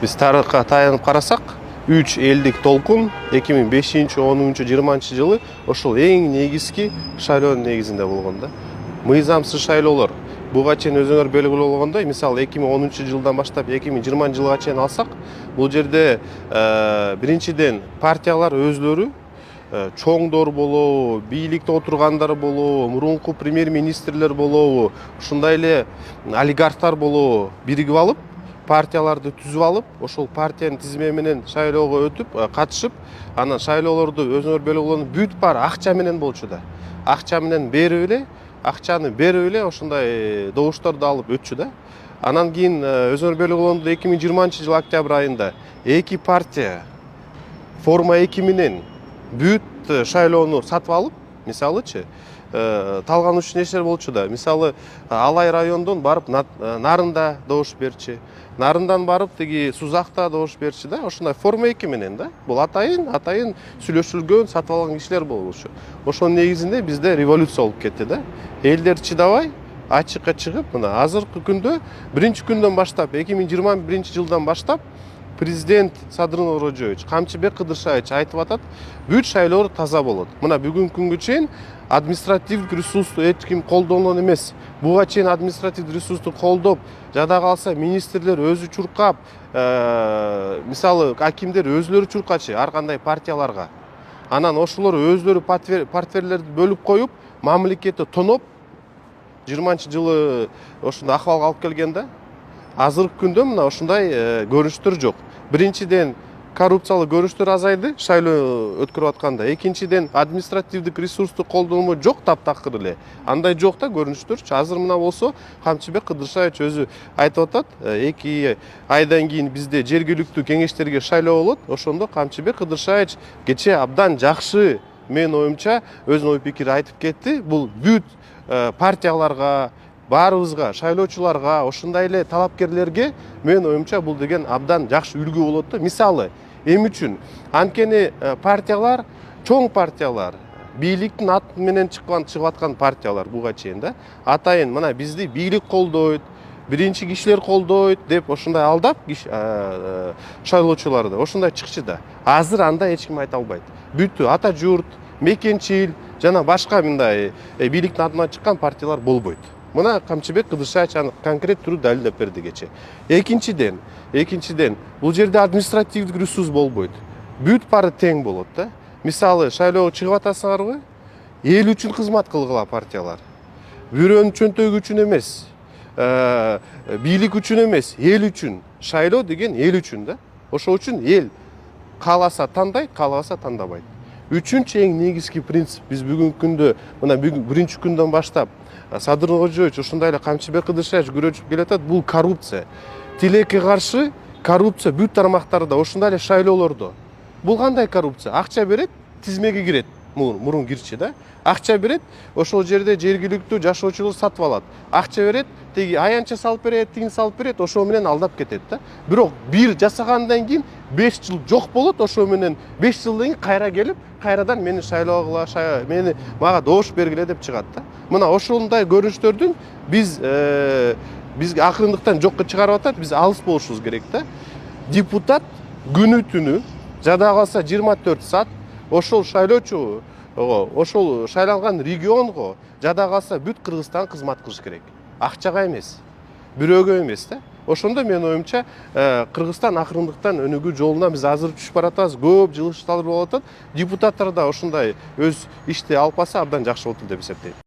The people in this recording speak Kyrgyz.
Biz тарыхка таянып карасак, 3 элдик толкун 2005, 10, 20 жылы ошол эң негизги шайлоонун негизинде болгон да. Мыйзамсыз шайлоолор буга чейин өзүңөр белгилүү болгондой, мисалы 2010 жылдан баштап 2020 жылга чейин алсак, бул жерде биринчиден партиялар өзлөрү чоңдор болобу, бийликте отургандар болобу, мурунку премьер-министрлер болобу, ушундай эле олигархтар болобу биригип алып, партияларды түзүп алып, ошол партиянын тизме менен шайлоого өтүп, катышып, анан шайлоолорду өзүңөр белгилүү болгон бүт баары акча менен болчу да. Акча менен акчаны берип эле ошондой добуштарды алып өтчү да. Анан кийин өзүңөр белгилүү болгондой 2020 жыл октябрь айында эки партия форма 2 менен бүт шайлоону сатып алып, мисалычы, талгануучу нерселер болчу да. Мисалы, Алай райондон барып Нарында добуш берчи, Нарындан барып тиги Сузакта добуш берчи да. Ошондой форма 2 менен да. Бул атайын сүйлөшүлгөн, сатып алган кишилер болчу. Ошонун негизинде бизде революция болуп кетти да. Элдер чыдабай, ачыкка чыгып, мына азыркы күндө, биринчи күндөн баштап, 2021 жылдан баштап президент Садыр Нуркожоевич, Камчыбек Кыдыршаевич айтып атат, бүт шайлоолор таза болот. Мына бүгүнкү күнгө чейин административдик ресурсту эч ким колдонгон эмес. Буга чейин административдик ресурсту колдоп, жада калса министрлер өзү чуркап, мисалы акимдер өзлөрү чуркачы ар кандай партияларга. Анан ошолор өзлөрү портфеллерди бөлүп коюп, мамлекетти тоноп 20 жылы ошондой акыбалга алып келген да. Азыркы күндө мына ушундай көрүнүштөр жок. Биринчиден коррупциялык көрүнүштөр азайды шайлоо өткөрүп атканда. Экинчиден административдик ресурсту колдонуу жок, таптакыр эле. Андай жок да көрүнүштөрчү. Азыр мына болсо Камчыбек Кыдыршаевич өзү айтып атат, 2 айдан кийин бизде жергиликтүү кеңештерге шайлоо болот. Ошондо Камчыбек Кыдыршаевич кече абдан жакшы, менин оюмча, өзүнүн ой пикирин айтып кетти. Бул бүт партияларга, баарыбызга, шайлоочуларга, ошондой эле талапкерлерге менин оюмча бул деген абдан жакшы үлгү болот да. Мисалы, эми үчүн анткени партиялар, чоң партиялар, бийликтин аты менен чыгып аткан партиялар буга чейин да. Атайын мына бизди бийлик колдойт, биринчи кишилер колдойт деп ошондой алдап шайлоочуларды ошондой чыкчы да. Азыр анда эч ким айта албайт. Бүт ата журт, мекенчил жана башка мындай бийликтин атынан чыккан партиялар болбойт. Мына Камчыбек Кыдыршаевич аны конкрет түрдө далилдеп берди кече. Экинчиден, бул жерде административдик ресурс болбойт. Бүт баары тең болот да. Мисалы, шайлоого чыгып атасыңарбы? Эл үчүн кызмат кылгыла партиялар. Бирөөнүн чөнтөгү үчүн эмес, бийлик үчүн эмес, эл үчүн. Шайлоо деген эл үчүн да. Ошол үчүн эл кааласа тандайт, каалабаса тандабайт. Үчүнчү эң негизги принцип биз бүгүнкү күндө, мына биринчи күндөн баштап Садыр Нуркожоевич ошондой эле Камчыбек Кыдыршаевич күрөчүп келатат, бул коррупция. Тилекке каршы коррупция бүт тармактарда, ошондой эле шайлоолордо. Бул кандай коррупция? Акча берет, тизмеге кирет, мурун кирчи да. Акча берет, ошол жерде жергиликтүү жашоочулар сатып алат. Акча берет, тиги аянтча салып берет, тигин салып берет, ошол менен алдап кетет да. Бирок бир жасагандан кийин 5 жыл жок болот, ошол менен 5 жылдан кийин кайра келип, кайрадан мени шайлоого кыла, мага добуш бергиле деп чыгат да. Мына ошондой көрүнүштөрдүн бизге акырындыктан жокко чыгарып атат, биз алыс болушубуз керек да. Депутат күнү түнү, жада калса 24 саат ошол шайлоочу, ошол шайланган регионго, жада калса бүт Кыргызстан кызмат кылыш керек. Акчага эмес, бирөөгө эмес да. Ошондо менин оюмча Кыргызстан акырындыктан өнүгүү жолуна биз азыр түшүп баратабыз. Көп жылыштар болуп атат. Депутаттар да ошондой өз ишти алып калса абдан жакшы болот деп эсептейм.